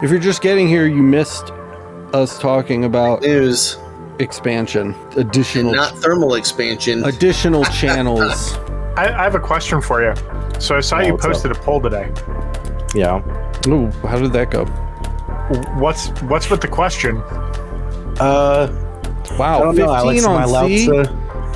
If you're just getting here, you missed us talking about news expansion, additional, and not thermal expansion, additional channels. I have a question for you. So I saw you posted a poll today. Yeah. Ooh, how did that go? What's with the question? Wow, I don't 15 know, Alex, on C?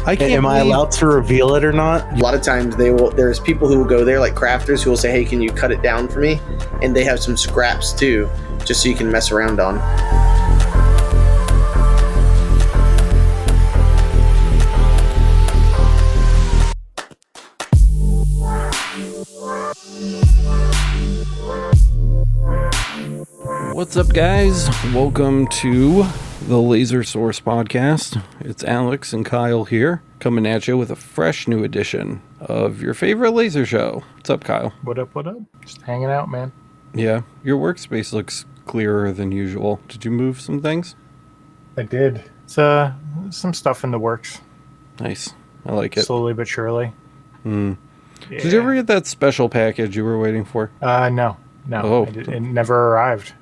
Am I allowed to reveal it or not? A lot of times there's people who will go there, like crafters, who will say, hey, can you cut it down for me? And they have some scraps too, just so you can mess around on. What's up, guys? Welcome to the Laser Source Podcast. It's Alex and Kyle here, coming at you with a fresh new edition of your favorite laser show. What's up, Kyle? What up, what up? Just hanging out, man. Yeah, your workspace looks clearer than usual. Did you move some things? I did. It's some stuff in the works. Nice. I like it. Slowly but surely. Yeah. Yeah. Did you ever get that special package you were waiting for? No. Oh. It never arrived.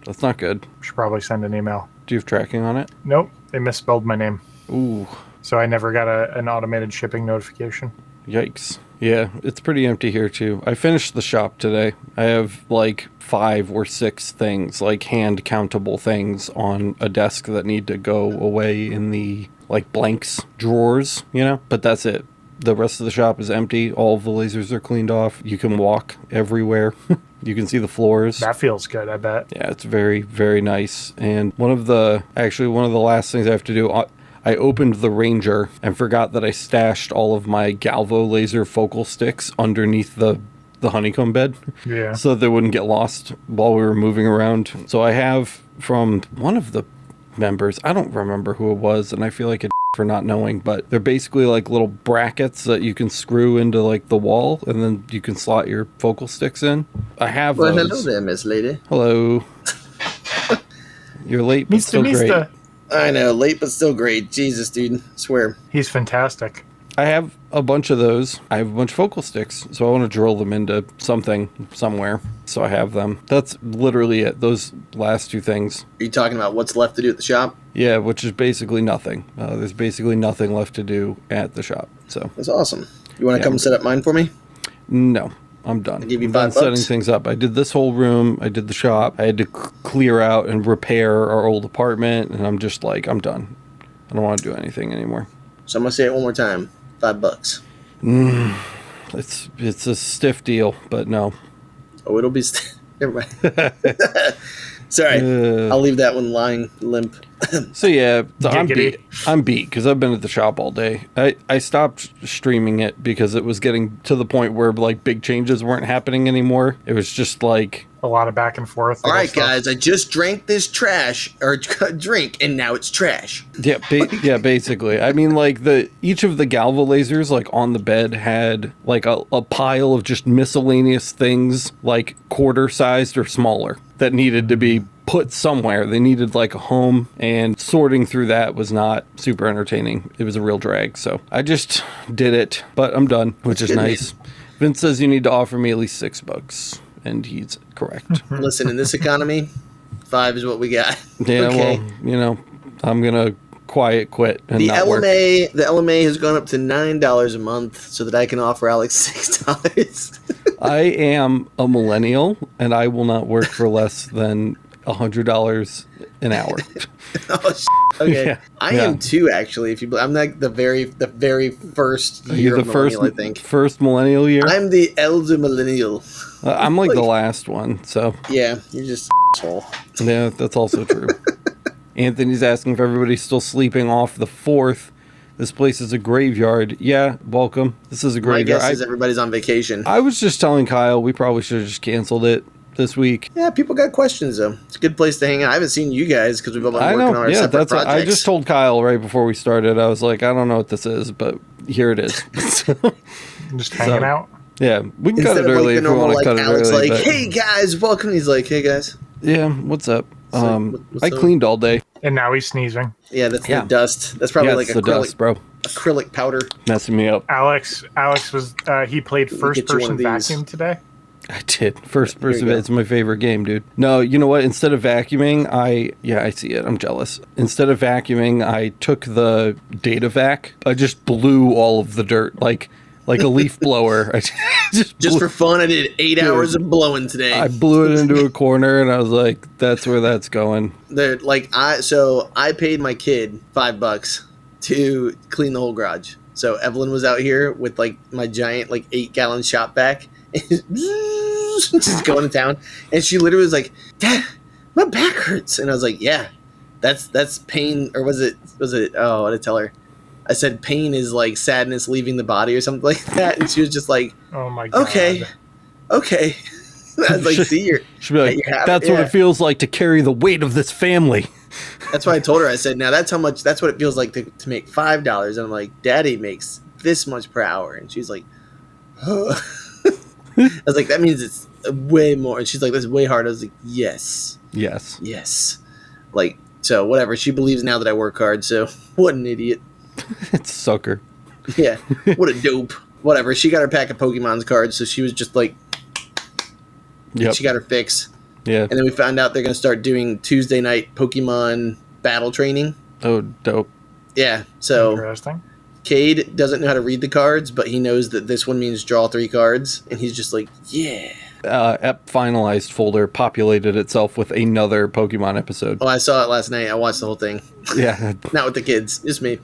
That's not good. Should probably send an email. Do you have tracking on it? Nope, they misspelled my name. Ooh. So I never got an automated shipping notification. Yikes. Yeah, it's pretty empty here too. I finished the shop today. I have like 5 or 6 things, like hand countable things on a desk that need to go away in the like blanks drawers, you know? But that's it. The rest of the shop is empty. All of the lasers are cleaned off. You can walk everywhere. You can see the floors. That feels good, I bet. Yeah, it's very, very nice. And one of the last things I have to do, I opened the Ranger and forgot that I stashed all of my Galvo laser focal sticks underneath the honeycomb bed. Yeah. So they wouldn't get lost while we were moving around. So I have from one of the members, I don't remember who it was, and I feel like for not knowing, but they're basically like little brackets that you can screw into like the wall, and then you can slot your focal sticks in. I have those. Hello there, Miss Lady. Hello. You're late, but still great. I know, late but still great. Jesus, dude, I swear. He's fantastic. I have a bunch of those. I have a bunch of focal sticks, so I want to drill them into something somewhere. So I have them. That's literally it. Those last 2 things. Are you talking about what's left to do at the shop? Yeah, which is basically nothing. There's basically nothing left to do at the shop. So that's awesome. You want to come set up mine for me? No, I'm done. I'll give you I'm done $5. setting things up. I did this whole room. I did the shop. I had to clear out and repair our old apartment, and I'm just like, I'm done. I don't want to do anything anymore. So I'm gonna say it one more time. $5. It's a stiff deal, but no. Oh, it'll be. Never mind. Sorry, I'll leave that one lying limp. So yeah, I'm beat because I've been at the shop all day. I stopped streaming it because it was getting to the point where like big changes weren't happening anymore. It was just like a lot of back and forth. All right, guys, I just drank this trash or drink, and now it's trash. Yeah, yeah, basically. I mean, like each of the Galvo lasers, like on the bed, had like a pile of just miscellaneous things, like quarter sized or smaller, that needed to be put somewhere. They needed like a home, and sorting through that was not super entertaining. It was a real drag. So I just did it, but I'm done, which is nice. Vince says you need to offer me at least $6. And he's correct. Listen, in this economy, 5 is what we got. Yeah, okay. Well, you know, I'm gonna quiet quit and the not LMA. work. The LMA has gone up to $9 a month, so that I can offer Alex $6. I am a millennial, and I will not work for less than $100 an hour. Oh, okay. Yeah. I am too, actually. I'm like the very first year of millennial, I think. First millennial year? I'm the elder millennial. I'm like the last one, so. Yeah, you're just asshole. Yeah, that's also true. Anthony's asking if everybody's still sleeping off the 4th. This place is a graveyard. Yeah, welcome. This is a graveyard. My guess is everybody's on vacation. I was just telling Kyle we probably should have just canceled it this week. Yeah, people got questions though. It's a good place to hang out. I haven't seen you guys because we've all been working on our separate projects. I just told Kyle right before we started. I was like, I don't know what this is, but here it is. Just hanging out. Yeah, we can cut it early if we want to cut it Alex early. Like, hey guys, welcome. He's like, hey guys. Yeah, what's up? What's I cleaned all day. And now he's sneezing. Yeah, that's the dust. That's probably like the dust, bro. Acrylic powder. Messing me up. Alex was he played first person vacuum today. I did. First person, it's my favorite game, dude. No, you know what? Instead of vacuuming, I see it. I'm jealous. Instead of vacuuming, I took the data vac. I just blew all of the dirt, like a leaf blower. I just for fun, I did 8 hours of blowing today. I blew it into a corner, and I was like, "That's where that's going." I paid my kid $5 to clean the whole garage. So Evelyn was out here with like my giant 8-gallon shop vac. Just going to town, and she literally was like, "Dad, my back hurts," and I was like, "Yeah, that's pain." Or was it? Oh, what did I tell her? I said pain is like sadness leaving the body or something like that, and she was just like, "Oh my god, okay." I was like, "See, she'd be like, that's what it feels like to carry the weight of this family." That's why I told her. I said, "Now that's what it feels like to make $5." And I'm like, "Daddy makes this much per hour," and she's like, "Oh." I was like, that means it's way more. And she's like, that's way harder. I was like, yes. Like, so whatever. She believes now that I work hard. So what an idiot. It's sucker. Yeah. What a dope. Whatever. She got her pack of Pokemon's cards. So she was just like, she got her fix. Yeah. And then we found out they're going to start doing Tuesday night Pokemon battle training. Oh, dope. Yeah. So interesting. Cade doesn't know how to read the cards, but he knows that this one means draw 3 cards, and he's just like, yeah. Ep finalized folder populated itself with another Pokemon episode. Oh, I saw it last night. I watched the whole thing. Yeah. Not with the kids, just me.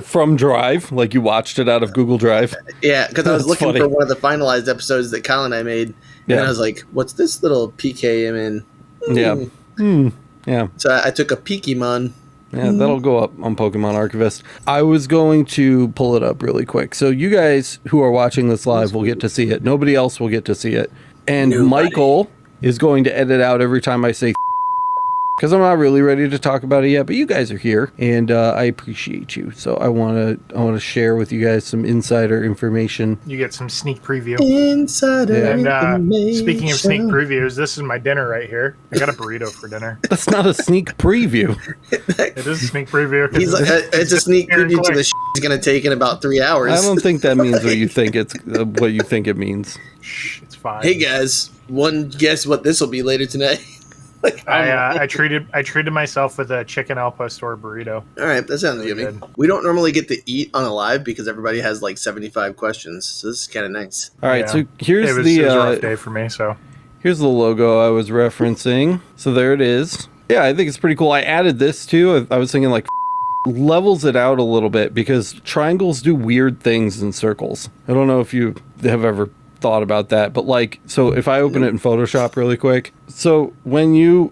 From Drive, like you watched it out of Google Drive. Yeah, because I was looking for one of the finalized episodes that Kyle and I made, and I was like, what's this little PK I'm in? Yeah. Yeah. So I took a Pokemon. Yeah, that'll go up on Pokemon Archivist. I was going to pull it up really quick. So you guys who are watching this live will get to see it. Nobody else will get to see it. And Michael is going to edit out every time I say because I'm not really ready to talk about it yet, but you guys are here, and I appreciate you. So I want to share with you guys some insider information. You get some sneak preview. Insider information. Speaking of sneak previews, this is my dinner right here. I got a burrito for dinner. That's not a sneak preview. It is a sneak preview. It's a sneak preview to the shit he's going to take in about 3 hours. I don't think that means what you think what you think it means. Shh, it's fine. Hey guys, one guess what this will be later tonight. I treated myself with a chicken al pastor burrito. All right, that sounds yummy. We don't normally get to eat on a live because everybody has like 75 questions, so this is kind of nice. All right, so here's it was a rough day for me. So here's the logo I was referencing. So there it is. Yeah, I think it's pretty cool. I added this too. I was thinking like levels it out a little bit because triangles do weird things in circles. I don't know if you have ever thought about that, but like, so if I open it in Photoshop really quick, so when you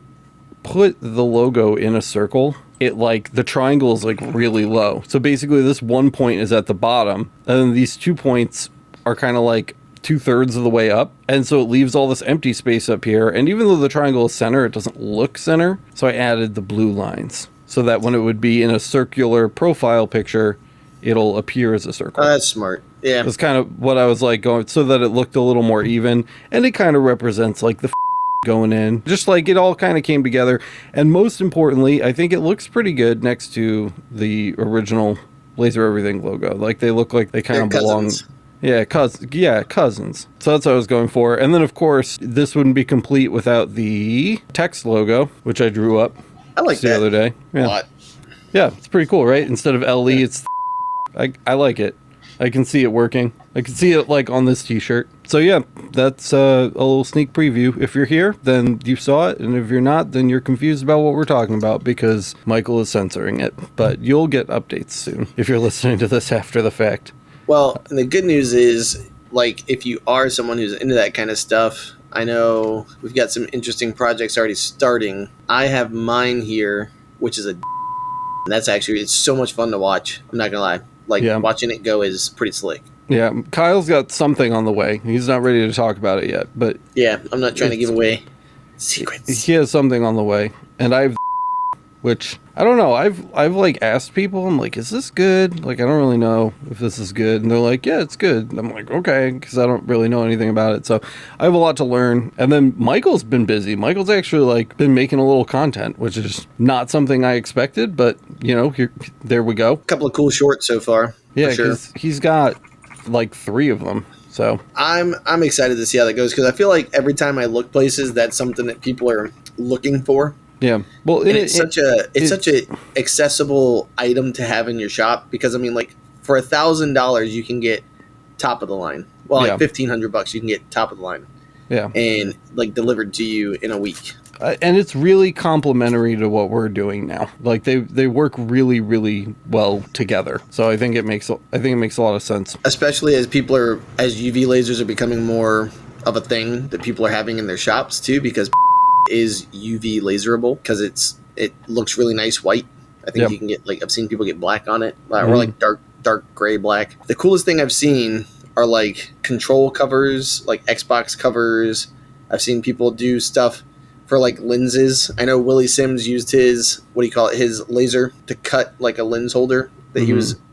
put the logo in a circle, it like the triangle is like really low. So basically this one point is at the bottom, and then these 2 points are kind of like 2/3 of the way up, and so it leaves all this empty space up here. And even though the triangle is center, it doesn't look center. So I added the blue lines so that when it would be in a circular profile picture, it'll appear as a circle. That's smart. Yeah. That's kind of what I was like going, so that it looked a little more even, and it kind of represents like the going in, just like it all kind of came together. And most importantly, I think it looks pretty good next to the original Laser Everything logo. Like they look like they kind of belong. Yeah, cousins. So that's what I was going for. And then of course, this wouldn't be complete without the text logo, which I drew up. I like the other day. Yeah. A lot. Yeah, it's pretty cool, right? Instead of LE, it's I like it. I can see it working. I can see it like on this t-shirt. So yeah, that's a little sneak preview. If you're here, then you saw it. And if you're not, then you're confused about what we're talking about because Michael is censoring it. But you'll get updates soon if you're listening to this after the fact. Well, and the good news is, like, if you are someone who's into that kind of stuff, I know we've got some interesting projects already starting. I have mine here, which is that's actually, it's so much fun to watch. I'm not going to lie. Like, watching it go is pretty slick. Yeah, Kyle's got something on the way. He's not ready to talk about it yet, but... Yeah, I'm not trying to give away secrets. He has something on the way, and I've... Which, I don't know, I've like, asked people, I'm like, is this good? Like, I don't really know if this is good. And they're like, yeah, it's good. And I'm like, okay, because I don't really know anything about it. So, I have a lot to learn. And then Michael's been busy. Michael's actually, like, been making a little content, which is not something I expected, but, you know, there we go. A couple of cool shorts so far. Yeah, because he's got, like, 3 of them. So I'm excited to see how that goes because I feel like every time I look places, that's something that people are looking for. yeah, well, And it's such a accessible item to have in your shop because I mean, like for $1,000 you can get top of the line. Well, like $1,500 you can get top of the line. Yeah, and like delivered to you in a week. And it's really complementary to what we're doing now. Like they work really, really well together. So I think it makes a lot of sense. Especially as UV lasers are becoming more of a thing that people are having in their shops too, because is UV laserable because it looks really nice white. I think you can get I've seen people get black on it or like dark gray black. The coolest thing I've seen are like control covers, like Xbox covers. I've seen people do stuff for like lenses. I know Willie Sims used his his laser to cut like a lens holder that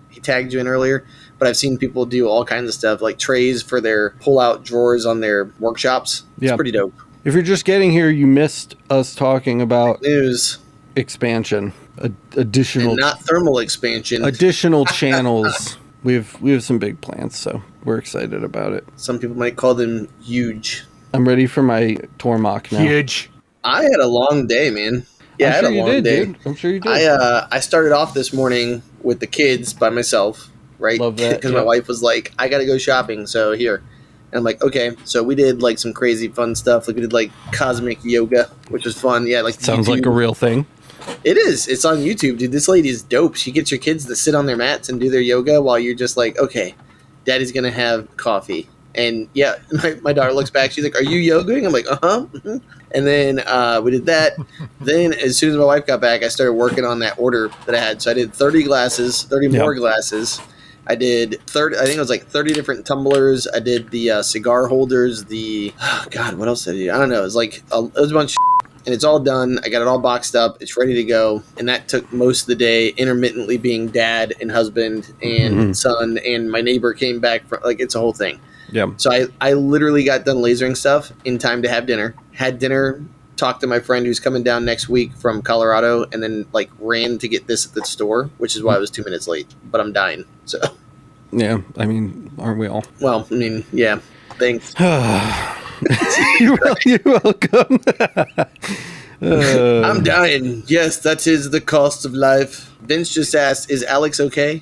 he tagged you in earlier. But I've seen people do all kinds of stuff like trays for their pull-out drawers on their workshops. It's pretty dope. If you're just getting here, you missed us talking about news expansion, additional, and not thermal expansion, additional channels. We have some big plans, so we're excited about it. Some people might call them huge. I'm ready for my Tormach now. Huge. I had a long day, man. Yeah, I had a long day. Dude. I'm sure you did. I started off this morning with the kids by myself, right? Love that. Because my wife was like, I got to go shopping, so here. And I'm like, okay. So we did like some crazy fun stuff. Like we did like cosmic yoga, which was fun. Yeah, like sounds YouTube. like a real thing. It is. It's on YouTube, dude. This lady is dope. She gets your kids to sit on their mats and do their yoga while you're just like, okay, daddy's going to have coffee. And yeah, my daughter looks back. She's like, are you yogaing? I'm like, uh-huh. Mm-hmm. And then we did that. Then as soon as my wife got back, I started working on that order that I had. So I did 30 more glasses. I did 30, I think it was like 30 different tumblers. I did the cigar holders, what else did I do? I don't know. It was like, it was a bunch of and it's all done. I got it all boxed up. It's ready to go. And that took most of the day, intermittently being dad and husband and son. And my neighbor came back from, like, it's a whole thing. Yeah. So I literally got done lasering stuff in time to have dinner. Had dinner, talked to my friend who's coming down next week from Colorado, and then like ran to get this at the store, which is why I was 2 minutes late. But I'm dying. So. Yeah. I mean, aren't we all? Well, I mean, yeah. Thanks. You're welcome. I'm dying. Yes, that is the cost of life. Vince just asked, is Alex okay?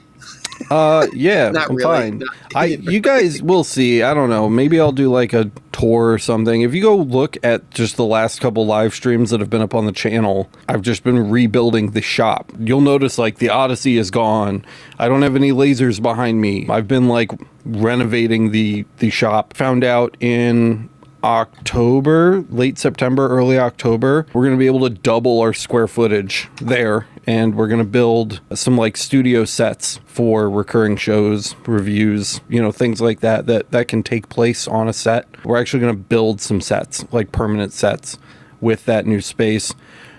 Yeah, Not I'm really. fine. You guys will see. I don't know. Maybe I'll do like a tour or something. If you go look at just the last couple live streams that have been up on the channel, I've just been rebuilding the shop. You'll notice like the Odyssey is gone. I don't have any lasers behind me. I've been like renovating the shop. Found out in October, late September, early October, we're going to be able to double our square footage there. And we're going to build some like studio sets for recurring shows, reviews, things like that can take place on a set. We're actually going to build some sets, like permanent sets with that new space.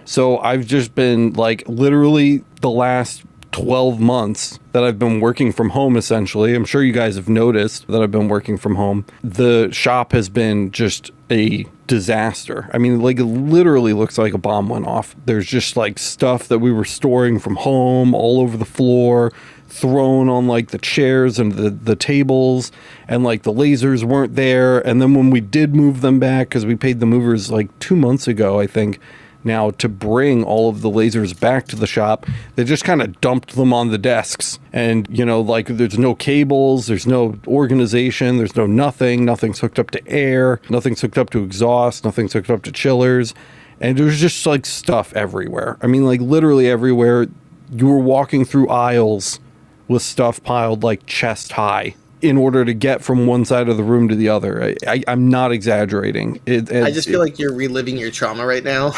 So I've just been like literally the last 12 months that I've been working from home, essentially. I'm sure you guys have noticed that I've been working from home. The shop has been just a disaster. I mean, like, it literally looks like a bomb went off. There's just like stuff that we were storing from home all over the floor, thrown on like the chairs and the tables, and like the lasers weren't there. And then when we did move them back, because we paid the movers like 2 months ago, I think, now to bring all of the lasers back to the shop, they just kind of dumped them on the desks. And, like there's no cables, there's no organization, there's nothing's hooked up to air, nothing's hooked up to exhaust, nothing's hooked up to chillers. And there's just like stuff everywhere. I mean, like literally everywhere. You were walking through aisles with stuff piled like chest high in order to get from one side of the room to the other. I'm not exaggerating. I just feel like you're reliving your trauma right now.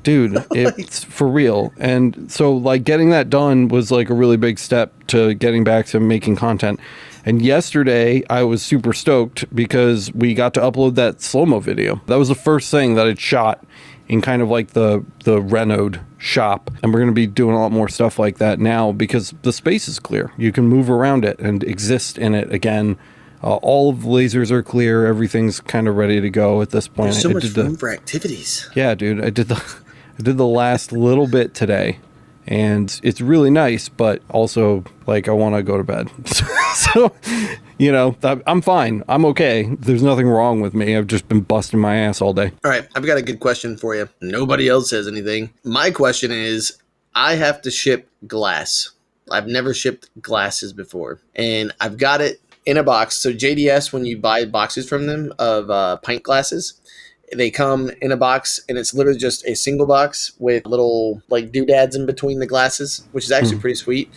Dude, it's for real. And so like getting that done was like a really big step to getting back to making content. And yesterday I was super stoked because we got to upload that slow-mo video. That was the first thing that I'd shot in kind of like the renoed shop. And we're going to be doing a lot more stuff like that now because the space is clear. You can move around it and exist in it again. All of the lasers are clear. Everything's kind of ready to go at this point. There's so much room for activities. Yeah, dude. I did the last little bit today. And it's really nice, but also like I want to go to bed. So So, you know, I'm fine. I'm okay. There's nothing wrong with me. I've just been busting my ass all day. All right, I've got a good question for you. Nobody else says anything. My question is, I have to ship glass. I've never shipped glasses before, and I've got it in a box. So JDS, when you buy boxes from them of pint glasses, they come in a box, and it's literally just a single box with little like doodads in between the glasses, which is actually pretty sweet,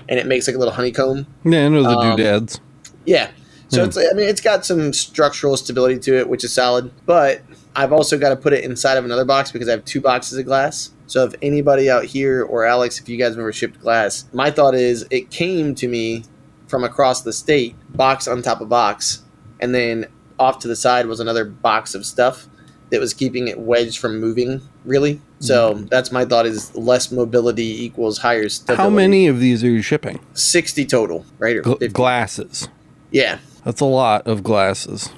and it makes like a little honeycomb. Yeah, I know the doodads. Yeah. So it's, I mean, it's got some structural stability to it, which is solid, but I've also got to put it inside of another box because I have 2 boxes of glass. So if anybody out here, or Alex, if you guys have ever shipped glass, my thought is it came to me from across the state, box on top of box, and then off to the side was another box of stuff that was keeping it wedged from moving, really. So that's my thought, is less mobility equals higher stability. How many of these are you shipping? 60 total, right? Or 50. Glasses. Yeah. That's a lot of glasses.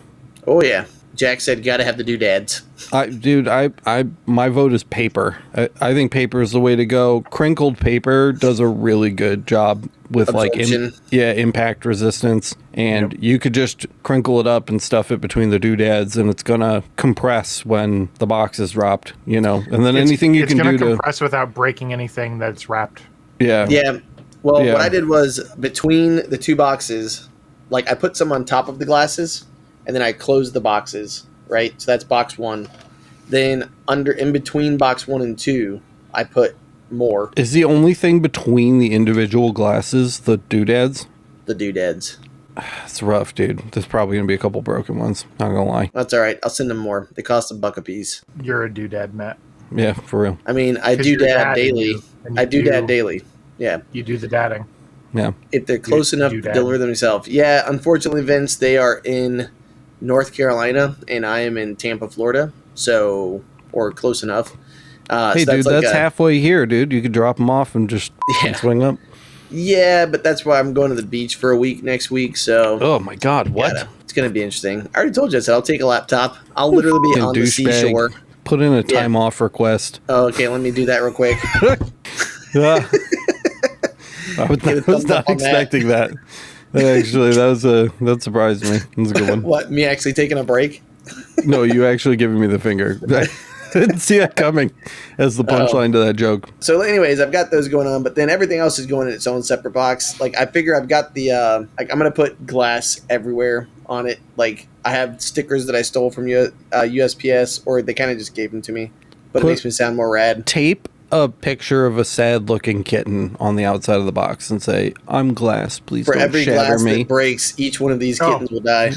Oh, yeah. Jack said, gotta have the doodads. My vote is paper. I think paper is the way to go. Crinkled paper does a really good job with Absorption. impact resistance, and you could just crinkle it up and stuff it between the doodads, and it's gonna compress when the box is dropped, you know. And then anything you can do to compress without breaking anything that's wrapped. Yeah. Well, Yeah. what I did was between the 2 boxes, like I put some on top of the glasses, and then I closed the boxes, right? So that's box 1. Then in between box 1 and 2, I put more. Is the only thing between the individual glasses the doodads? The doodads. That's rough, dude. There's probably gonna be a couple broken ones. Not gonna lie. That's all right. I'll send them more. They cost $1 a piece. You're a doodad, Matt. Yeah, for real. I mean, I 'Cause you're doodad dadding daily. you, and I you doodad daily. Yeah. You do the dadding. Yeah. If they're close enough to doodad. deliver themselves. Yeah, unfortunately, Vince, they are in North Carolina, and I am in Tampa, Florida. So, or close enough. Hey, so dude, that's halfway here, dude. You could drop them off and just swing up. Yeah, but that's why I'm going to the beach for a week next week. So, Oh my God, what? it's going to be interesting. I already told you, I said I'll take a laptop. I'll literally be on the Douchebag. seashore. Put in a time off request. Oh, okay, let me do that real quick. Yeah. I was Get a thumbs not up on that. expecting that. Actually, that surprised me. That's a good one. What, me actually taking a break? No, you actually giving me the finger. I didn't see that coming as the punchline to that joke. So, anyways, I've got those going on, but then everything else is going in its own separate box. Like, I figure I've got the, like, I'm going to put glass everywhere on it. Like, I have stickers that I stole from USPS, or they kind of just gave them to me, but it makes me sound more rad. Tape a picture of a sad-looking kitten on the outside of the box and say, "I'm glass. Please For don't every shatter glass me." that breaks, each one of these kittens will die.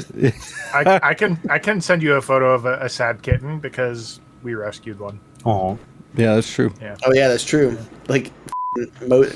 I can send you a photo of a sad kitten because we rescued one. Oh, Yeah, that's true. Oh, yeah, that's true. Like,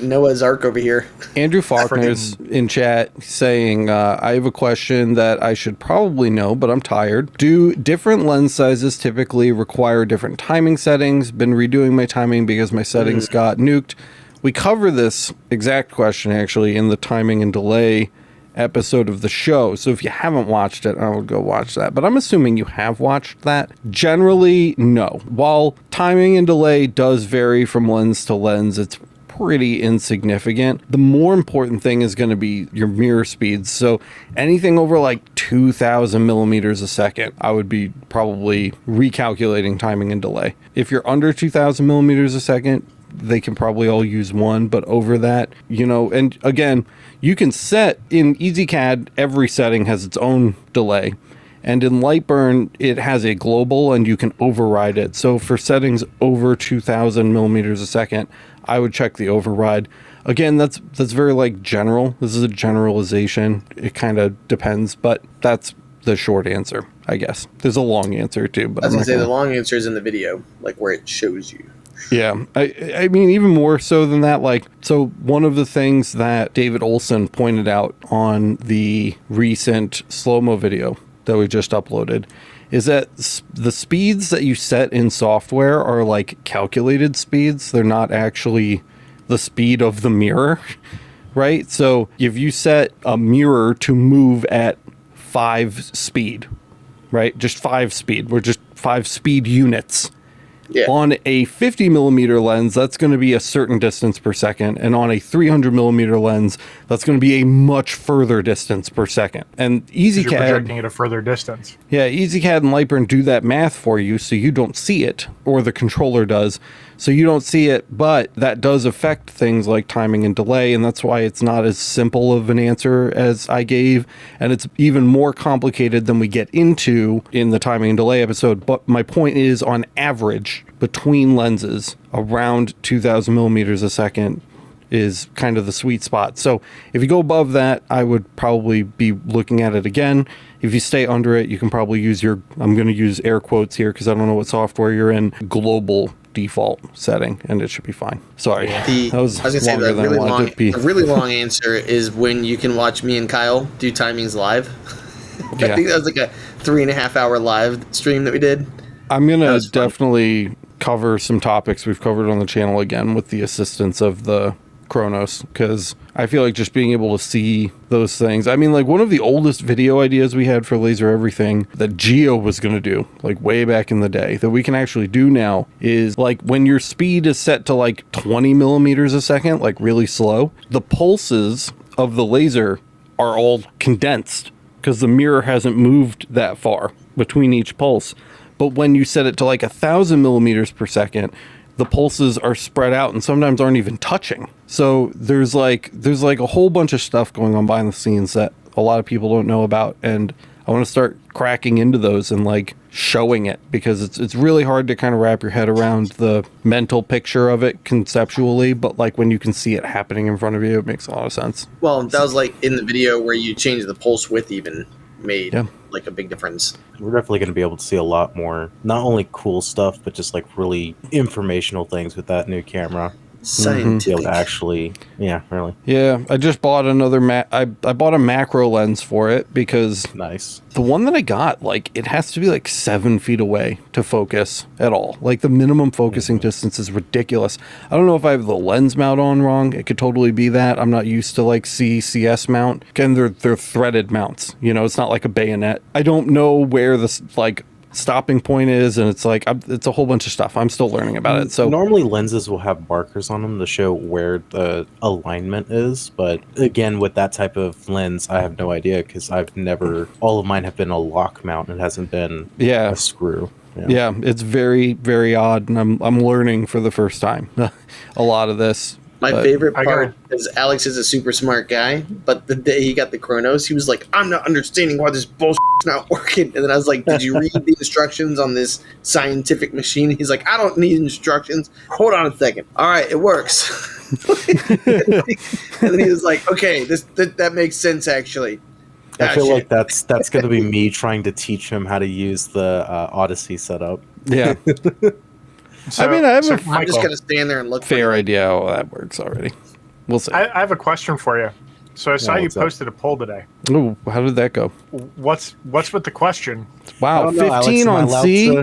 Noah's Ark over here. Andrew Faulkner's in chat saying, I have a question that I should probably know, but I'm tired. Do different lens sizes typically require different timing settings? Been redoing my timing because my settings got nuked. We cover this exact question, actually, in the timing and delay episode of the show. So if you haven't watched it, I would go watch that. But I'm assuming you have watched that. Generally, no. While timing and delay does vary from lens to lens, it's pretty insignificant. The more important thing is going to be your mirror speeds. So anything over like 2,000 millimeters a second, I would be probably recalculating timing and delay. If you're under 2,000 millimeters a second, they can probably all use one, but over that, you know, and again, you can set in EasyCAD, every setting has its own delay. And in Lightburn, it has a global and you can override it. So for settings over 2,000 millimeters a second, I would check the override. Again, that's very like general. This is a generalization. It kind of depends, but that's the short answer, I guess. There's a long answer too, but I was going to say the long answer is in the video, like where it shows you. Yeah, I mean, even more so than that, like, so one of the things that David Olson pointed out on the recent slow-mo video that we just uploaded is that the speeds that you set in software are like calculated speeds. They're not actually the speed of the mirror, right? So if you set a mirror to move at 5 speed, right? Just 5 speed, we're just 5 speed units. Yeah. On a 50 millimeter lens, that's going to be a certain distance per second. And on a 300 millimeter lens, that's going to be a much further distance per second. And You're projecting EasyCAD, at a further distance. yeah, EasyCAD and Lightburn do that math for you so you don't see it, or the controller does. So you don't see it, but that does affect things like timing and delay, and that's why it's not as simple of an answer as I gave, and it's even more complicated than we get into in the timing and delay episode. But my point is, on average, between lenses, around 2,000 millimeters a second is kind of the sweet spot. So if you go above that, I would probably be looking at it again. If you stay under it, you can probably use your, I'm going to use air quotes here because I don't know what software you're in, global default setting, and it should be fine. Sorry, I was gonna say longer the than I really wanted long, it to be. the really long answer is when you can watch me and Kyle do timings live. Yeah. I think that was like a 3.5 hour live stream that we did. I'm going That to was fun. definitely cover some topics we've covered on the channel again with the assistance of the Chronos, because I feel like just being able to see those things. I mean, like, one of the oldest video ideas we had for Laser Everything that Geo was going to do, like way back in the day, that we can actually do now is like when your speed is set to like 20 millimeters a second, like really slow, the pulses of the laser are all condensed because the mirror hasn't moved that far between each pulse. But when you set it to like 1,000 millimeters per second, the pulses are spread out and sometimes aren't even touching. So there's like a whole bunch of stuff going on behind the scenes that a lot of people don't know about, and I want to start cracking into those and like showing it, because it's really hard to kind of wrap your head around the mental picture of it conceptually, but like when you can see it happening in front of you, it makes a lot of sense. Well, that was like in the video where you change the pulse width even made like a big difference. We're definitely going to be able to see a lot more, not only cool stuff, but just like really informational things with that new camera. Be Scientific. able to actually, yeah, really Yeah, I just bought another I bought a macro lens for it because nice. the one that I got, like, it has to be like 7 feet away to focus at all. Like, the minimum focusing distance is ridiculous. I don't know if I have the lens mount on wrong. It could totally be that. I'm not used to like CS mount. Again, they're threaded mounts. You know, it's not like a bayonet. I don't know where this like stopping point is, and it's like it's a whole bunch of stuff. I'm still learning about it. So normally lenses will have markers on them to show where the alignment is, but again, with that type of lens, I have no idea, because I've never, all of mine have been a lock mount. It hasn't been a screw. Yeah, it's very, very odd, and I'm learning for the first time a lot of this. My favorite part is Alex is a super smart guy, but the day he got the Chronos, he was like, I'm not understanding why this bullshit's not working. And then I was like, did you read the instructions on this scientific machine? He's like, I don't need instructions. Hold on a second. All right, it works. And then he was like, okay, that makes sense, actually. I feel like that's going to be me trying to teach him how to use the Odyssey setup. Yeah. So, I mean, I have I'm just going to stand there and look fair idea how that works already. We'll see. I have a question for you. So I saw you posted a poll today. Oh, how did that go? What's with the question? Wow, know, 15 Alex, on C?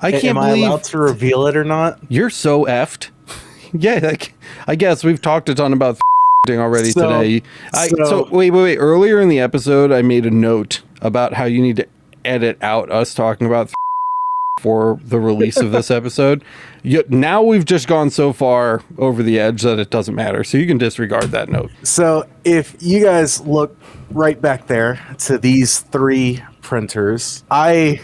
I can't am believe I allowed to reveal it or not? You're so effed. Yeah, like, I guess we've talked a ton about already today. So wait. Earlier in the episode, I made a note about how you need to edit out us talking about for the release of this episode. Now we've just gone so far over the edge that it doesn't matter, so you can disregard that note. So if you guys look right back there to these 3 printers, I,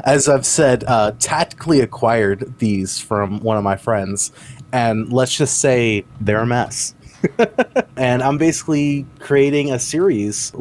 as I've said, tactically acquired these from one of my friends, and let's just say they're a mess. And I'm basically creating a series.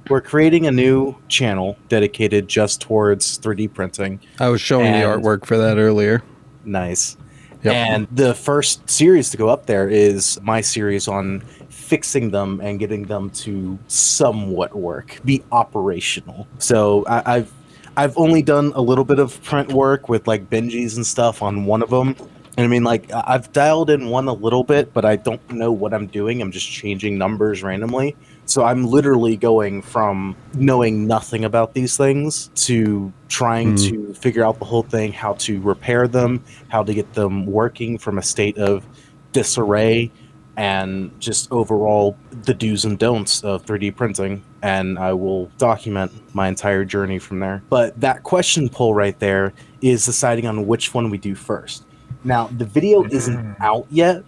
We're creating a new channel dedicated just towards 3D printing. I was showing the artwork for that earlier. Nice. Yep. And the first series to go up there is my series on fixing them and getting them to somewhat work, be operational. So I've only done a little bit of print work with like Benjis and stuff on one of them. And I mean, like, I've dialed in one a little bit, but I don't know what I'm doing. I'm just changing numbers randomly. So I'm literally going from knowing nothing about these things to trying to figure out the whole thing, how to repair them, how to get them working from a state of disarray and just overall the do's and don'ts of 3D printing, and I will document my entire journey from there. But that question poll right there is deciding on which one we do first. Now, the video isn't out yet,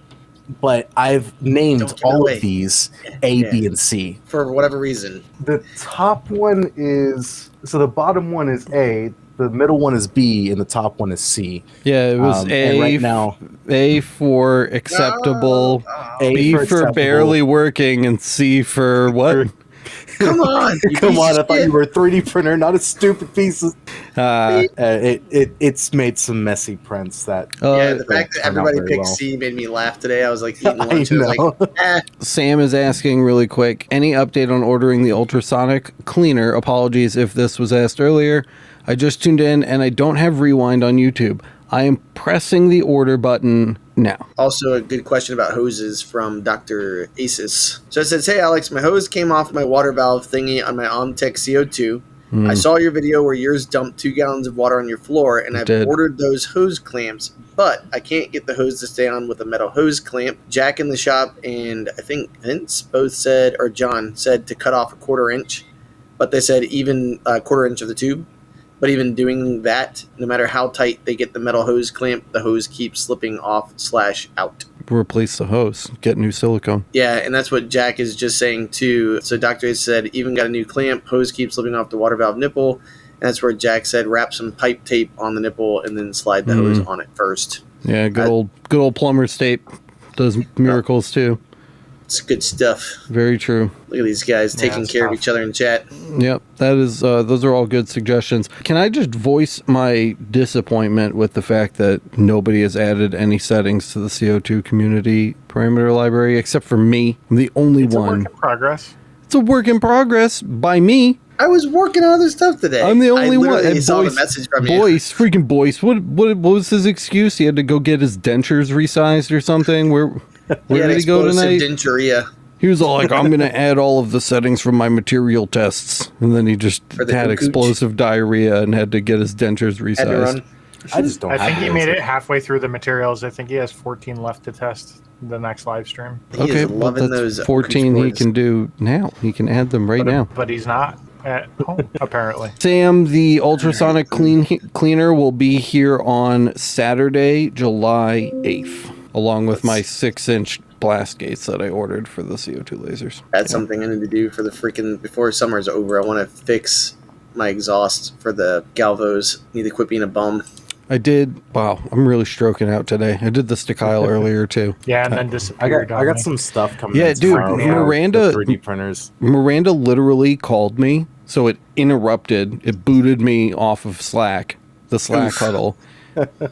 but I've named all of these A, B, and C. For whatever reason. The top one is... So the bottom one is A, the middle one is B, and the top one is C. Yeah, it was A, right now, A for acceptable, A B for acceptable. Barely working, and C for what? Come on. Come on, I thought you were a 3D printer, not a stupid piece of... it's made some messy prints that... Yeah, the fact that everybody picked well. C made me laugh today. I was like eating lunch. I was like, Sam is asking really quick, any update on ordering the ultrasonic cleaner? Apologies if this was asked earlier. I just tuned in and I don't have rewind on YouTube. I am pressing the order button now. Also, a good question about hoses from Dr. Asis. So it says, hey, Alex, my hose came off my water valve thingy on my Omtech CO2. I saw your video where yours dumped 2 gallons of water on your floor, and I've ordered those hose clamps, but I can't get the hose to stay on with a metal hose clamp. Jack in the shop and I think Vince both said, or John said, to cut off a 1/4 inch, but they said even a 1/4 inch of the tube. But even doing that, no matter how tight they get the metal hose clamp, the hose keeps slipping off/out. Replace the hose. Get new silicone. Yeah, and that's what Jack is just saying too. So Dr. A said, even got a new clamp, hose keeps slipping off the water valve nipple. And that's where Jack said, wrap some pipe tape on the nipple and then slide the hose on it first. Yeah, good old plumber's tape does miracles too. It's good stuff. Very true. Look at these guys taking care of each other in chat. Yep, that is. Those are all good suggestions. Can I just voice my disappointment with the fact that nobody has added any settings to the CO2 community parameter library except for me? I'm the only one. It's a work in progress. It's a work in progress by me. I was working on other stuff today. I'm the only one. I saw the message from you. Freaking Boyce. What was his excuse? He had to go get his dentures resized or something. Where did he go tonight? Denturia. He was all like, I'm going to add all of the settings from my material tests. And then he just had explosive diarrhea and had to get his dentures resized. I just don't I think he made it halfway through the materials. I think he has 14 left to test the next live stream. He is loving those 14 he can do now. He can add them now. But he's not at home, apparently. Sam, the ultrasonic cleaner will be here on Saturday, July 8th, along with my 6-inch blast gates that I ordered for the CO2 lasers. That's something I need to do for the freaking, before summer's over. I want to fix my exhaust for the Galvos. Need to quit being a bum. I did. Wow, I'm really stroking out today. I did the Stikile earlier too. Yeah, and then disappeared. I got some stuff coming. Yeah, dude, Miranda. 3D printers. Miranda literally called me, so it interrupted. It booted me off of Slack, the Slack huddle,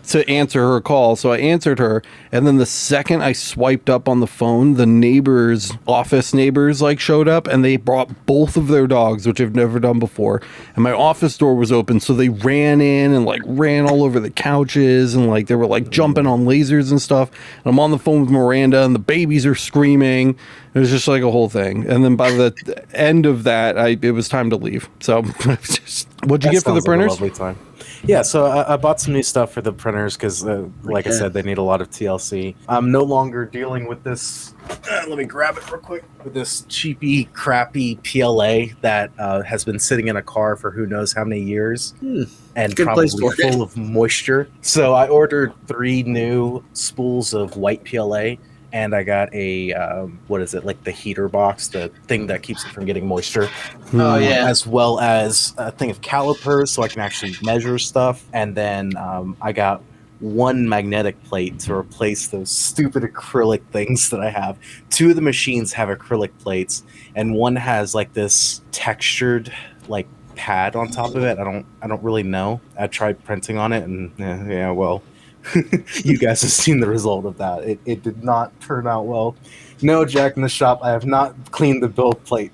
to answer her call. So I answered her, and then the second I swiped up on the phone, the office neighbors showed up, and they brought both of their dogs, which I've never done before. And my office door was open, so they ran in and ran all over the couches, and they were jumping on lasers and stuff. And I'm on the phone with Miranda, and the babies are screaming. It was just a whole thing. And then by the end of that, it was time to leave. So, what'd you get for the printers? Lovely time. Yeah, so I bought some new stuff for the printers because, I said, they need a lot of TLC. I'm no longer dealing with this. Let me grab it real quick. With this cheapy, crappy PLA that has been sitting in a car for who knows how many years. And probably full of moisture. So I ordered 3 new spools of white PLA. And I got a, the heater box, the thing that keeps it from getting moisture. Oh, yeah. As well as a thing of calipers so I can actually measure stuff. And then I got 1 magnetic plate to replace those stupid acrylic things that I have. 2 of the machines have acrylic plates, and one has this textured, pad on top of it. I don't really know. I tried printing on it, and well... you guys have seen the result of that. It did not turn out well. No, Jack in the shop, I have not cleaned the build plate.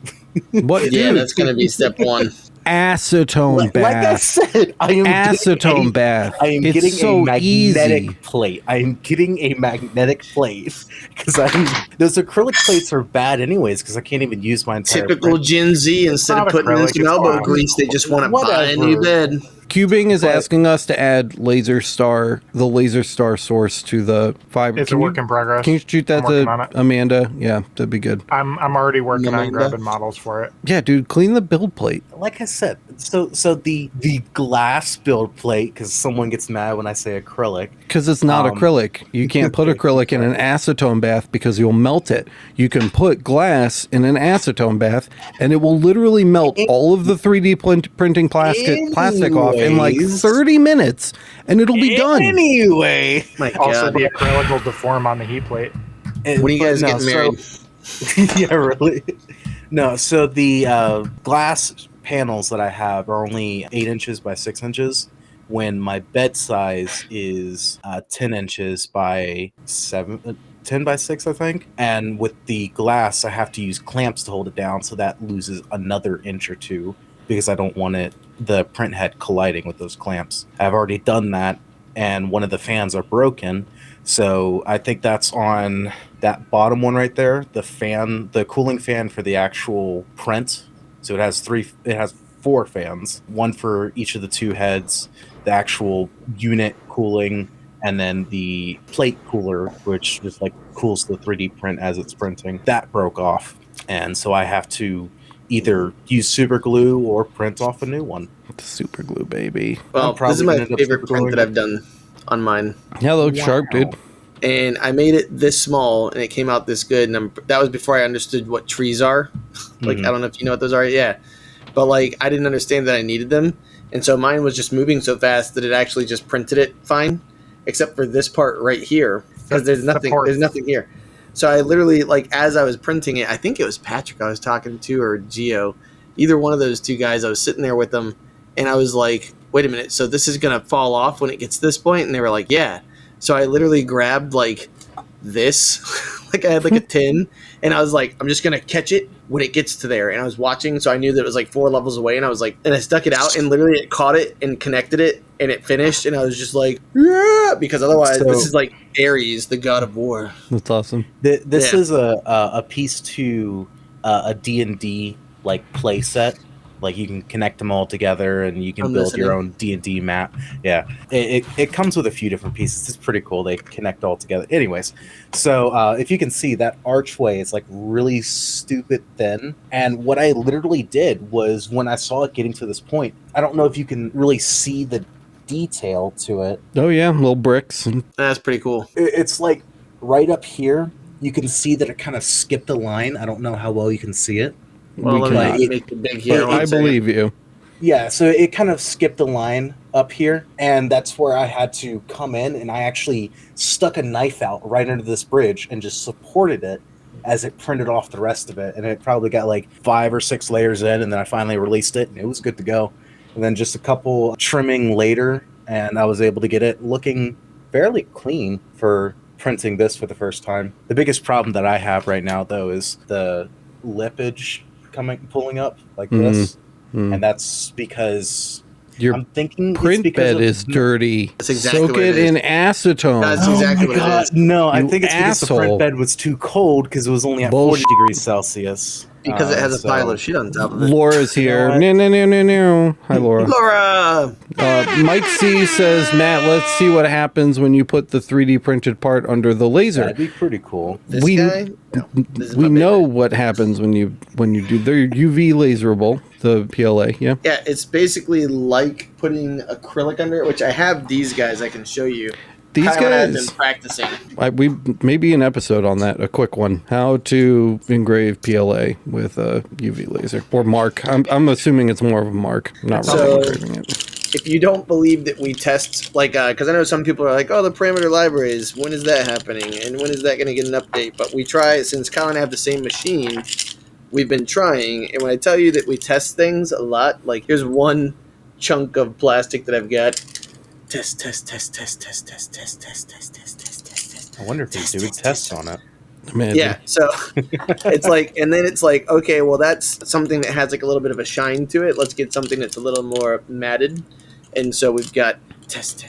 What? Yeah, that's going to be step 1. Acetone bath. Like I said, I am acetone bath. I am it's getting so a magnetic easy. plate. I am getting a magnetic plate because those acrylic plates are bad anyways because I can't even use my entire typical print. Gen Z. Instead of putting in some elbow grease, they just want to buy a new bed. Cubing is But- asking us to add the Laser Star source to the fiber. It's a work in progress. Can you shoot that I'm working to on it. Amanda? Yeah, that'd be good. I'm already working on Amanda? grabbing models for it. Yeah, dude, clean the build plate. Like I said, so the glass build plate, because someone gets mad when I say acrylic. Because it's not acrylic. You can't put acrylic in an acetone bath because you'll melt it. You can put glass in an acetone bath, and it will literally melt all of the 3D printing plastic off in like Anyways. 30 minutes, and it'll be done. Anyway, My Also, God. the acrylic will deform on the heat plate. When are you guys getting married? Yeah, really. No, so the glass panels that I have are only 8 inches by 6 inches, when my bed size is 10 inches by 10 by 6, I think. And with the glass, I have to use clamps to hold it down, so that loses another inch or two because I don't want the print head colliding with those clamps. I've already done that, and one of the fans are broken. So I think that's on that bottom one right there, the cooling fan for the actual print. So it has 4 fans, one for each of the 2 heads, the actual unit cooling, and then the plate cooler, which just like cools the 3D print as it's printing. That broke off. And so I have to either use super glue or print off a new one. Super glue, baby. Well, probably this is my gonna end up favorite print supergluing that it. I've done on mine. Yeah, that looks Wow. sharp, dude. And I made it this small, and it came out this good. And that was before I understood what trees are. Like, Mhm. I don't know if you know what those are. Yeah. But, like, I didn't understand that I needed them. And so mine was just moving so fast that it actually just printed it fine, except for this part right here, because there's nothing here. So I literally, like, as I was printing it, I think it was Patrick I was talking to, or Gio, either one of those two guys. I was sitting there with them, and I was like, wait a minute, so this is going to fall off when it gets to this point? And they were like, yeah. So I literally grabbed, like, this, like I had like a tin, and I was like, I'm just going to catch it when it gets to there. And I was watching, so I knew that it was like 4 levels away, and I was like, and I stuck it out, and literally it caught it and connected it, and it finished, and I was just like, yeah, because otherwise this is like Ares, the god of war. That's awesome. This Yeah. is a piece to a D&D like play set. Like you can connect them all together, and you can I'm build your listening. own D&D map. Yeah, it comes with a few different pieces. It's pretty cool. They connect all together. Anyways, so if you can see, that archway is like really stupid thin. And what I literally did was, when I saw it getting to this point, I don't know if you can really see the detail to it. Oh yeah, little bricks. That's pretty cool. It's like right up here. You can see that it kind of skipped a line. I don't know how well you can see it. Well, We let cannot. me make it big here. But One I second. believe you. Yeah, so it kind of skipped a line up here, and that's where I had to come in, and I actually stuck a knife out right under this bridge and just supported it as it printed off the rest of it. And it probably got like 5 or 6 layers in, and then I finally released it, and it was good to go. And then just a couple trimming later, and I was able to get it looking fairly clean for printing this for the first time. The biggest problem that I have right now, though, is the lippage pulling up like this. And that's because Your I'm thinking it's print because bed of- is dirty. That's exactly Soak what it it is. in acetone. That's Oh exactly my what it God. is. No, I You think it's because the asshole. print bed was too cold because it was only at Bullshit. 40 degrees Celsius. Because it has a So- pile of shit on top of it. Laura's here. You know No. Hi, Laura. Laura! Mike C says, Matt, let's see what happens when you put the 3D printed part under the laser. That'd be pretty cool. This We- guy? No, this is We my know favorite. what happens when you do. They're UV laserable, the PLA. Yeah. Yeah, it's basically like putting acrylic under it, which I have these guys I can show you. These Kyle and I have guys. been practicing. We maybe an episode on that, a quick one. How to engrave PLA with a UV laser or mark. I'm assuming it's more of a mark, not So- really engraving it. If you don't believe that we test, like, because I know some people are like, oh, the parameter libraries, when is that happening? And when is that going to get an update? But we try, since Kyle and I have the same machine, we've been trying. And when I tell you that we test things a lot, like, here's one chunk of plastic that I've got. Test. I wonder if he's doing tests on it. Imagine. Yeah, so it's like, and then it's like, okay, well, that's something that has like a little bit of a shine to it. Let's get something that's a little more matted. And so we've got test.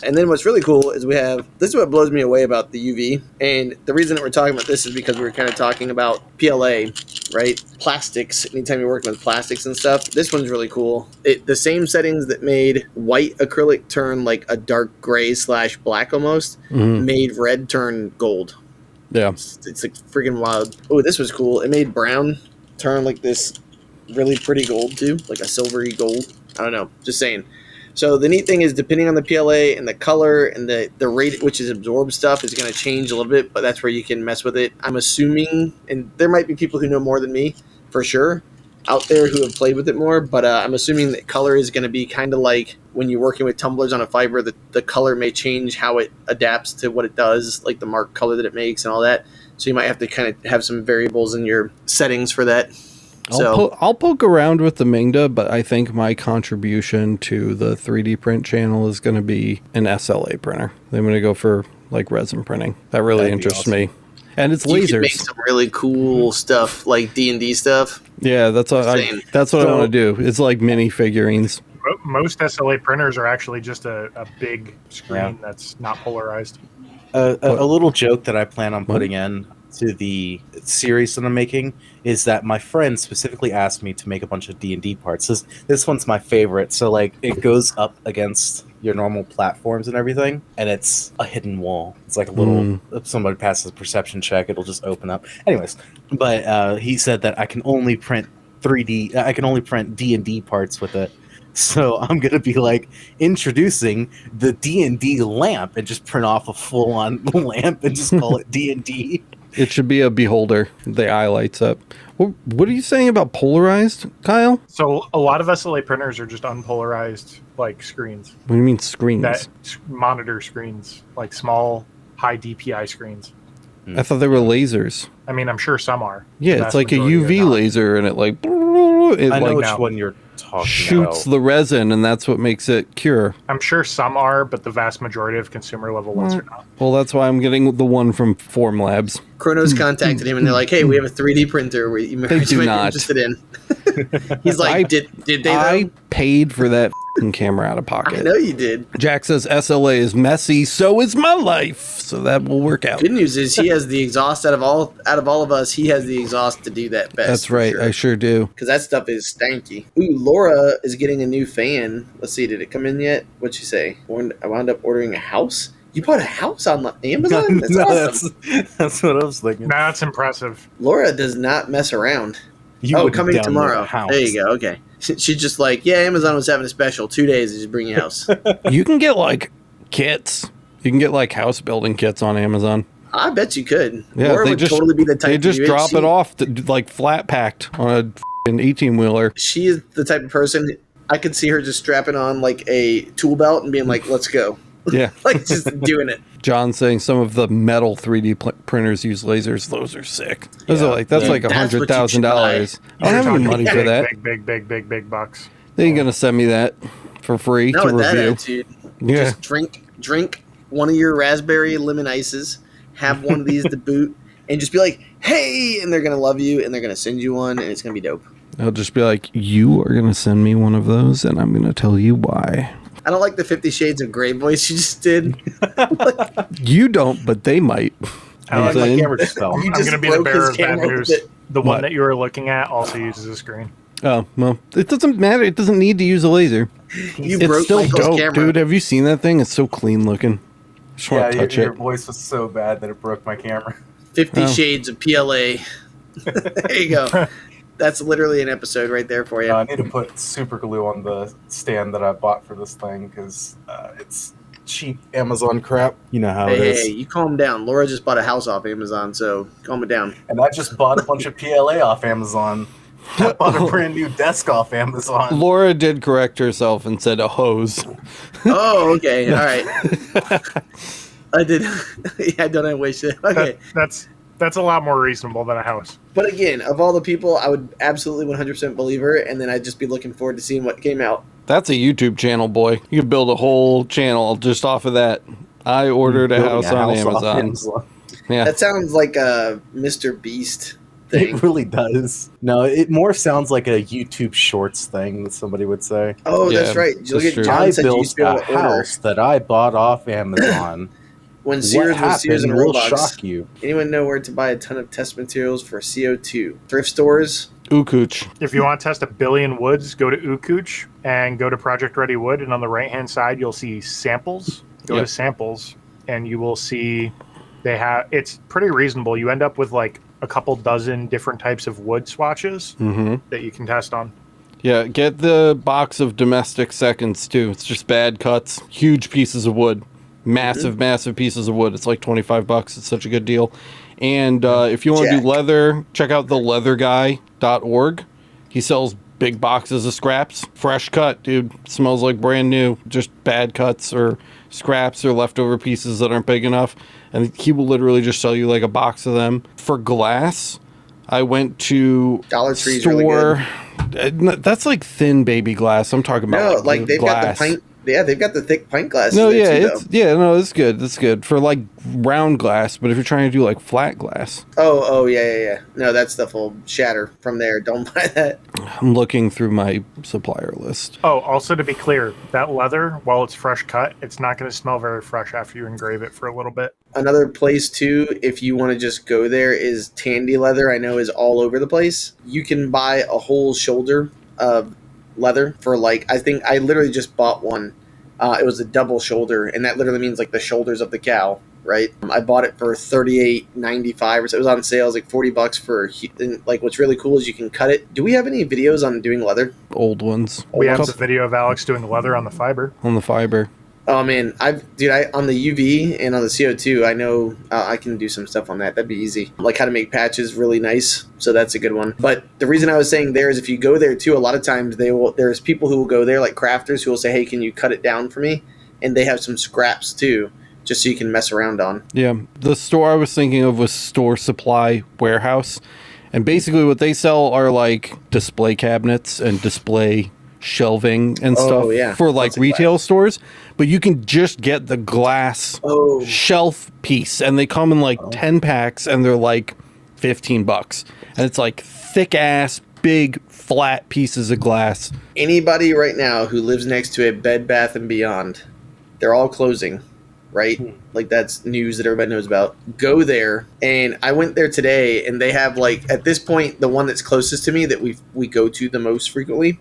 And then what's really cool is we have, this is what blows me away about the UV. And the reason that we're talking about this is because we were kind of talking about PLA right? Plastics. Anytime you're working with plastics and stuff, this one's really cool. The same settings that made white acrylic turn like a dark gray / black almost, made red turn gold. Yeah. It's like freaking wild. Oh, this was cool. It made brown turn like this really pretty gold too, like a silvery gold. I don't know. Just saying. So the neat thing is, depending on the PLA and the color and the rate at which it absorbs stuff is going to change a little bit, but that's where you can mess with it. I'm assuming, and there might be people who know more than me for sure out there who have played with it more, but I'm assuming that color is going to be kind of like when you're working with tumblers on a fiber, the color may change how it adapts to what it does, like the mark color that it makes and all that. So you might have to kind of have some variables in your settings for that. I'll poke around with the Mingda, but I think my contribution to the 3D print channel is going to be an SLA printer. I'm going to go for like resin printing. That really interests me. And it's lasers. You can make some really cool stuff, like D&D stuff. Yeah, that's what I want to do. It's like mini figurines. Most SLA printers are actually just a big screen that's not polarized. A little joke that I plan on putting in to the series that I'm making is that my friend specifically asked me to make a bunch of D&D parts. This one's my favorite. So like it goes up against your normal platforms and everything, and it's a hidden wall. It's like a little, if somebody passes a perception check, it'll just open up. Anyways, but he said that I can only print D&D parts with it. So I'm going to be like introducing the D&D lamp and just print off a full-on lamp and just call it D&D. It should be a beholder. The eye lights up. What are you saying about polarized, Kyle? So a lot of SLA printers are just unpolarized, like screens. What do you mean screens? Monitor screens, like small, high DPI screens. I thought they were lasers. I mean, I'm sure some are. Yeah, it's like a UV laser, and it like I know which one you're talking shoots the resin, and that's what makes it cure. I'm sure some are, but the vast majority of consumer level ones are not. Well, that's why I'm getting the one from Form Labs. Chronos contacted him, and they're like, "Hey, we have a 3D printer. You might be interested in." He's like, "Did they?" I paid for that camera out of pocket. I know you did. Jack says SLA is messy, so is my life. So that will work out. Good news is he has the exhaust out of all of us. He has the exhaust to do that best. That's right. Sure. I sure do. Because that stuff is stanky. Ooh, Laura is getting a new fan. Let's see. Did it come in yet? What'd she say? I wound up ordering a house. You bought a house on Amazon? That's awesome. That's what I was thinking. Nah, that's impressive. Laura does not mess around. Coming tomorrow. There you go. Okay. She's just like, yeah, Amazon was having a special 2 days to just bring you a house. You can get like kits. You can house building kits on Amazon. I bet you could. Yeah, Laura would totally be the type. They just drop it off like flat packed on an 18-wheeler. She is the type of person I could see her just strapping on like a tool belt and being like, "Let's go." Yeah, like just doing it. John saying some of the metal 3D printers use lasers. Those are sick. Those are like that's like $100,000. I don't have any money for that. Big bucks. They ain't gonna send me that for free to review. That attitude. Yeah. Just drink one of your raspberry lemon ices. Have one of these to boot, and just be like, "Hey!" And they're gonna love you, and they're gonna send you one, and it's gonna be dope. I'll just be like, "You are gonna send me one of those, and I'm gonna tell you why." I don't like the 50 Shades of Grey voice you just did. You don't, but they might. My camera just fell. I'm going to be the bearer of bad news. The one that you were looking at also uses a screen. Oh, well, it doesn't matter. It doesn't need to use a laser. It's still dope, camera. Dude. Have you seen that thing? It's so clean looking. Just want to touch your voice was so bad that it broke my camera. 50 Shades of PLA. There you go. That's literally an episode right there for you. I need to put super glue on the stand that I bought for this thing because it's cheap Amazon crap. You know how it is. Hey, you calm down. Laura just bought a house off Amazon, so calm it down. And I just bought a bunch of PLA off Amazon. I bought a brand new desk off Amazon. Laura did correct herself and said a hose. Oh, okay. All right. I did. Yeah, don't I wish it? Okay. That's a lot more reasonable than a house. But again, of all the people, I would absolutely 100% believe her, and then I'd just be looking forward to seeing what came out. That's a YouTube channel, boy. You could build a whole channel just off of that. I ordered a house on Amazon. Yeah, that sounds like a Mr. Beast thing. It really does. No, it more sounds like a YouTube Shorts thing that somebody would say. Oh, yeah, that's right. I built a house that I bought off Amazon. When What Sears was Sears and happened will Roblox. shock you. Anyone know where to buy a ton of test materials for CO2? Thrift stores? Ukuch. If you want to test 1 billion woods, go to Ukuch and go to Project Ready Wood, and on the right-hand side, you'll see samples. Go to samples, and you will see it's pretty reasonable. You end up with like a couple dozen different types of wood swatches that you can test on. Yeah, get the box of domestic seconds too. It's just bad cuts, huge pieces of wood, massive pieces of wood. It's like $25. It's such a good deal. And if you want to do leather, check out the leatherguy.org. He sells big boxes of scraps, fresh cut, dude. Smells like brand new. Just bad cuts or scraps or leftover pieces that aren't big enough. And he will literally just sell you like a box of them. For glass, I went to Dollar Tree's store. Really good. That's like thin baby glass. I'm talking about No, like they've glass. got the pint. Yeah, they've got the thick pint glasses. No, there yeah, too, it's though. it's good. It's good for like round glass. But if you're trying to do like flat glass, Oh, yeah. No, that stuff will shatter from there. Don't buy that. I'm looking through my supplier list. Oh, also to be clear, that leather, while it's fresh cut, it's not going to smell very fresh after you engrave it for a little bit. Another place too, if you want to just go there, is Tandy Leather. I know is all over the place. You can buy a whole shoulder of leather for like, I think I literally just bought one. It was a double shoulder, and that literally means like the shoulders of the cow, right? I bought it for $38.95 or so. It was on sale. It was like $40 for. And like, what's really cool is you can cut it. Do we have any videos on doing leather? Old ones. We have the video of Alex doing the leather on the fiber. On the fiber. Oh man, I on the UV and on the CO2, I know I can do some stuff on that. That'd be easy. Like how to make patches really nice. So that's a good one. But the reason I was saying there is if you go there too, a lot of times there's people who will go there, like crafters, who will say, "Hey, can you cut it down for me?" And they have some scraps too, just so you can mess around on. Yeah, the store I was thinking of was Store Supply Warehouse, and basically what they sell are like display cabinets and display shelving and stuff for like retail stores, but you can just get the glass shelf piece, and they come in like 10 packs, and they're like $15, and it's like thick ass big flat pieces of glass. Anybody right now who lives next to a Bed Bath and Beyond, they're all closing, right? Like that's news that everybody knows about. Go there, and I went there today, and they have like at this point the one that's closest to me that we go to the most frequently.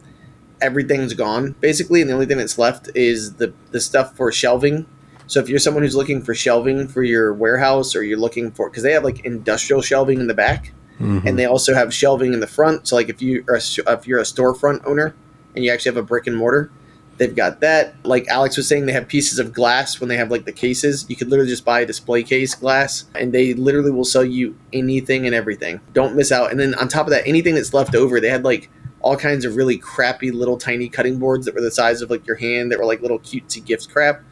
Everything's gone basically, and the only thing that's left is the stuff for shelving. So if you're someone who's looking for shelving for your warehouse, or you're looking for, because they have like industrial shelving in the back, and they also have shelving in the front. So like if you're a storefront owner and you actually have a brick and mortar, they've got that. Like Alex was saying, they have pieces of glass when they have like the cases. You could literally just buy a display case glass, and they literally will sell you anything and everything. Don't miss out. And then on top of that, anything that's left over, they had like all kinds of really crappy little tiny cutting boards that were the size of like your hand, that were like little cutesy gift crap.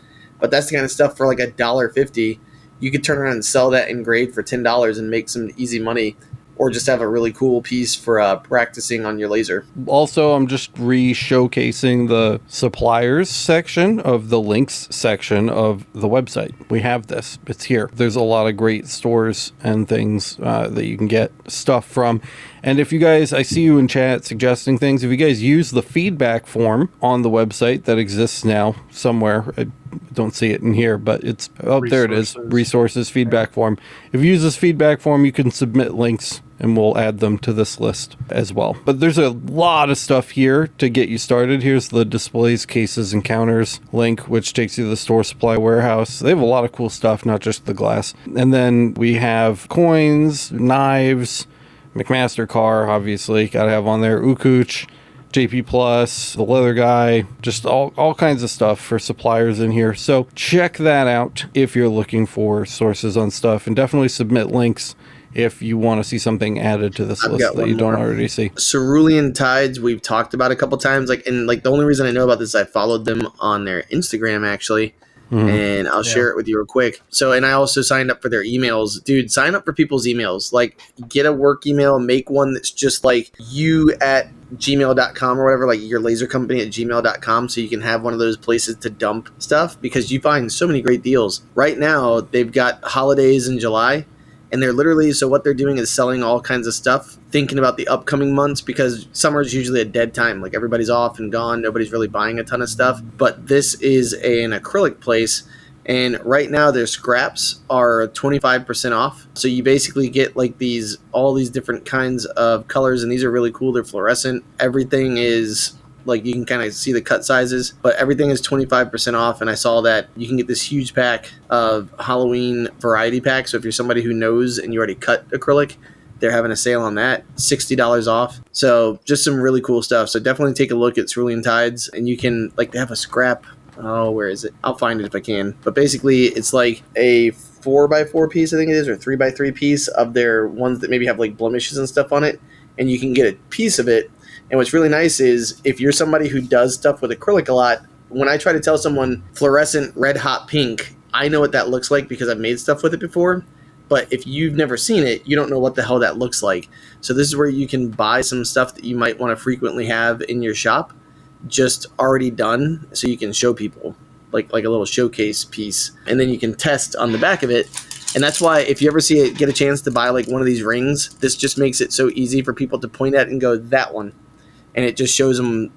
But that's the kind of stuff for like $1.50. You could turn around and sell that engraved for $10 and make some easy money, or just have a really cool piece for practicing on your laser. Also, I'm just re-showcasing the suppliers section of the links section of the website. We have this. It's here. There's a lot of great stores and things that you can get stuff from. And if you guys, I see you in chat suggesting things, if you guys use the feedback form on the website that exists now somewhere, I don't see it in here, but it's, there it is, resources, feedback form. If you use this feedback form, you can submit links, and we'll add them to this list as well. But there's a lot of stuff here to get you started. Here's the displays, cases, and counters link, which takes you to the Store Supply Warehouse. They have a lot of cool stuff, not just the glass. And then we have coins, knives, McMaster car, obviously, gotta have on there, Ukuch, JP Plus, the Leather Guy, just all kinds of stuff for suppliers in here. So check that out if you're looking for sources on stuff, and definitely submit links if you want to see something added to this list that you don't already see. Cerulean Tides, we've talked about a couple times. And the only reason I know about this is I followed them on their Instagram, actually. And I'll share it with you real quick. So, and I also signed up for their emails. Dude, sign up for people's emails. Like, get a work email, make one that's just like you at gmail.com or whatever, like your laser company at gmail.com, so you can have one of those places to dump stuff, because you find so many great deals. Right now, they've got holidays in July, and they're literally, so what they're doing is selling all kinds of stuff, thinking about the upcoming months, because summer is usually a dead time. Like everybody's off and gone. Nobody's really buying a ton of stuff. But this is an acrylic place And right now their scraps are 25% off. So you basically get like all these different kinds of colors, and these are really cool. They're fluorescent. Everything is like, you can kind of see the cut sizes, but everything is 25% off. And I saw that you can get this huge pack of Halloween variety pack. So if you're somebody who knows and you already cut acrylic, they're having a sale on that, $60 off. So just some really cool stuff. So definitely take a look at Cerulean Tides, and you can, like, they have a scrap. Oh, where is it? I'll find it if I can. But basically, it's like a 4x4 piece, I think it is, or 3x3 piece of their ones that maybe have like blemishes and stuff on it. And you can get a piece of it. And what's really nice is if you're somebody who does stuff with acrylic a lot, when I try to tell someone fluorescent red hot pink, I know what that looks like because I've made stuff with it before. But if you've never seen it, you don't know what the hell that looks like. So this is where you can buy some stuff that you might want to frequently have in your shop, just already done, so you can show people like a little showcase piece, and then you can test on the back of it. And that's why if you ever get a chance to buy like one of these rings, this just makes it so easy for people to point at and go, that one. And it just shows them,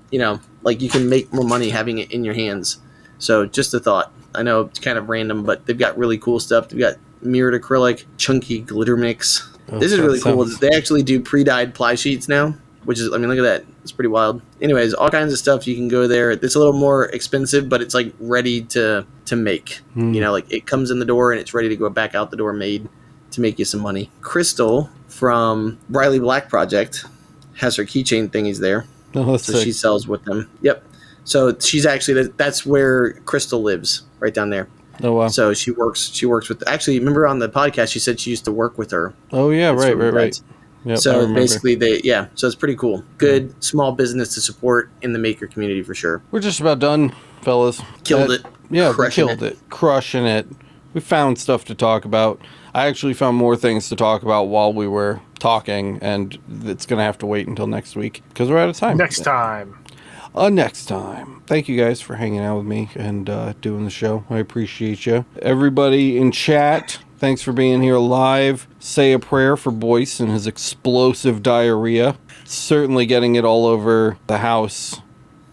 like you can make more money having it in your hands. So just a thought. I know it's kind of random, but they've got really cool stuff. They've got mirrored acrylic, chunky glitter mix. This is really cool. They actually do pre-dyed ply sheets now, which is, I mean, look at that. It's pretty wild. Anyways, all kinds of stuff. You can go there. It's a little more expensive, but it's like ready to make. Like it comes in the door and it's ready to go back out the door, made to make you some money. Crystal from Riley Black Project has her keychain thingies there. Oh, that's so sick. She sells with them. Yep. So she's actually, that's where Crystal lives, right down there. Oh, wow. So she works with, actually, remember on the podcast, she said she used to work with her. Oh, yeah, right. Yep, so basically, so it's pretty cool. Good small business to support in the maker community for sure. We're just about done, fellas. Killed it. Yeah, we killed it. Crushing it. We found stuff to talk about. I actually found more things to talk about while we were talking, and it's going to have to wait until next week because we're out of time. Next time. Next time. Thank you guys for hanging out with me and doing the show. I appreciate you. Everybody in chat, thanks for being here live. Say a prayer for Boyce and his explosive diarrhea. Certainly getting it all over the house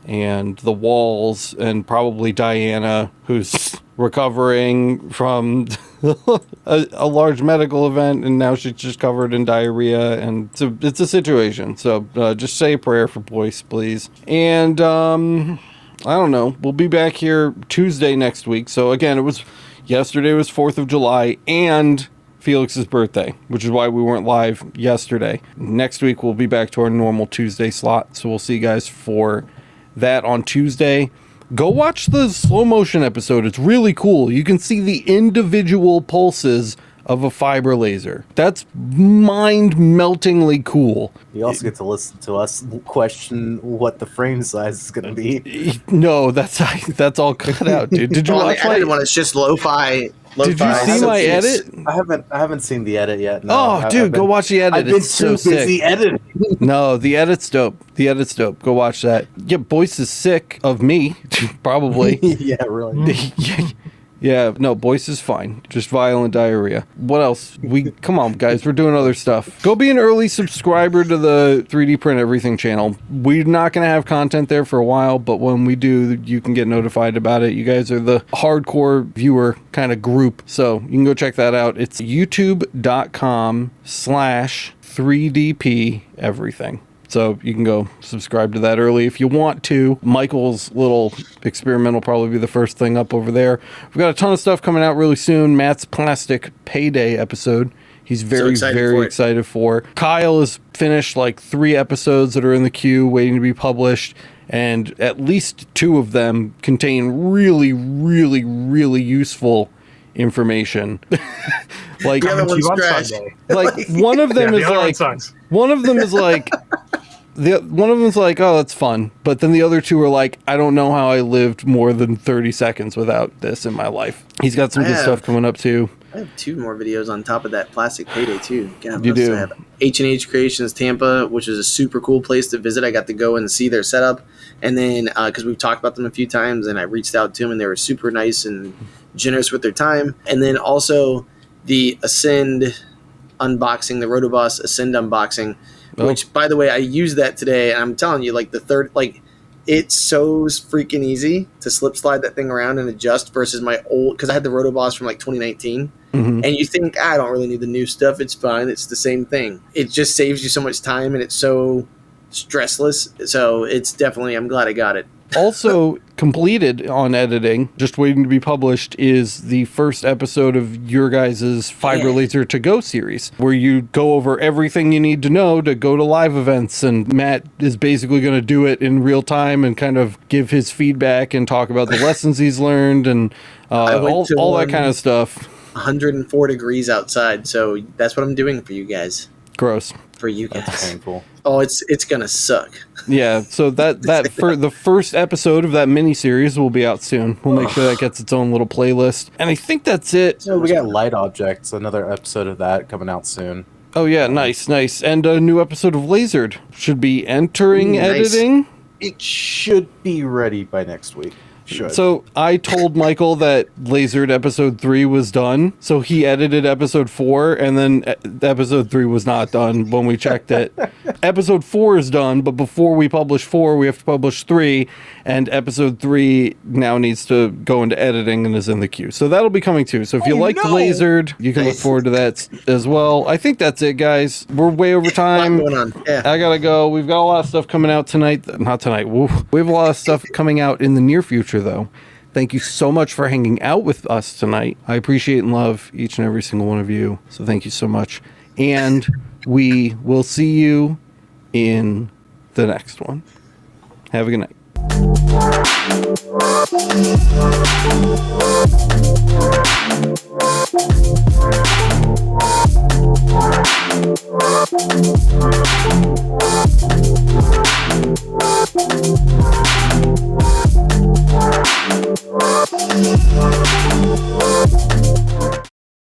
and the walls, and probably Diana, who's recovering from a large medical event, and now she's just covered in diarrhea, and it's a situation. So just say a prayer for Boyce, please. And I don't know, we'll be back here Tuesday next week. So again, yesterday was 4th of July and Felix's birthday, which is why we weren't live yesterday. Next week we'll be back to our normal Tuesday slot, so we'll see you guys for that on Tuesday. Go watch the slow motion episode. It's really cool. You can see the individual pulses of a fiber laser. That's mind-meltingly cool. You also get to listen to us question what the frame size is going to be. No, that's all cut out, dude. Did you watch my one? It's just lo-fi. Did you see my edit? I haven't seen the edit yet. No, oh, dude, go watch the edit. I've been too busy editing. No, the edit's dope. Go watch that. Yeah, Boyce is sick of me, probably. Yeah, really. Yeah, no, Boyce is fine. Just violent diarrhea. What else? Come on, guys. We're doing other stuff. Go be an early subscriber to the 3D Print Everything channel. We're not going to have content there for a while, but when we do, you can get notified about it. You guys are the hardcore viewer kind of group, so you can go check that out. It's youtube.com/3DP Everything. So you can go subscribe to that early if you want to. Michael's little experiment will probably be the first thing up over there. We've got a ton of stuff coming out really soon. Matt's plastic payday episode. He's very excited for. Kyle has finished like 3 episodes that are in the queue waiting to be published. And at least 2 of them contain really, really, really useful information. Like, one of them is like one of them's like, oh, that's fun, but then the other 2 are like, I don't know how I lived more than 30 seconds without this in my life. He's got some good stuff coming up too. I have 2 more videos on top of that plastic payday too. God, you do. I have H&H Creations Tampa, which is a super cool place to visit. I got to go and see their setup, and then because we've talked about them a few times, and I reached out to them, and they were super nice and generous with their time. And then also the Ascend unboxing, the Rotoboss Ascend unboxing, which, by the way, I used that today, and I'm telling you, like the third, like It's so freaking easy to slip slide that thing around and adjust versus my old, because I had the Rotoboss from like 2019. Mhm. And you think, I don't really need the new stuff. It's fine. It's the same thing. It just saves you so much time and it's so stressless. So it's definitely, I'm glad I got it. Also completed on editing, just waiting to be published, is the first episode of your guys' Fiber Laser to Go series, where you go over everything you need to know to go to live events, and Matt is basically going to do it in real time and kind of give his feedback and talk about the lessons he's learned and all that kind of stuff. 104 degrees outside, so that's what I'm doing for you guys. Gross. For you guys. That's painful. Oh, it's gonna suck. Yeah, so that for the first episode of that mini series will be out soon. We'll make sure that gets its own little playlist. And I think that's it. So we got Light Objects, another episode of that coming out soon. Oh yeah, nice. And a new episode of Lasered should be entering editing. It should be ready by next week. Should. So I told Michael that Lasered episode 3 was done, so he edited episode 4, and then episode 3 was not done when we checked it. Episode 4 is done, but before we publish 4, we have to publish 3, and episode 3 now needs to go into editing and is in the queue. So that'll be coming too. So if you like Lasered, you can look forward to that as well. I think that's it, guys. We're way over time. What's going on? Yeah. I gotta go. We've got a lot of stuff coming out tonight. Not tonight. Woo. We have a lot of stuff coming out in the near future, though. Thank you so much for hanging out with us tonight. I appreciate and love each and every single one of you. So thank you so much. And we will see you in the next one. Have a good night.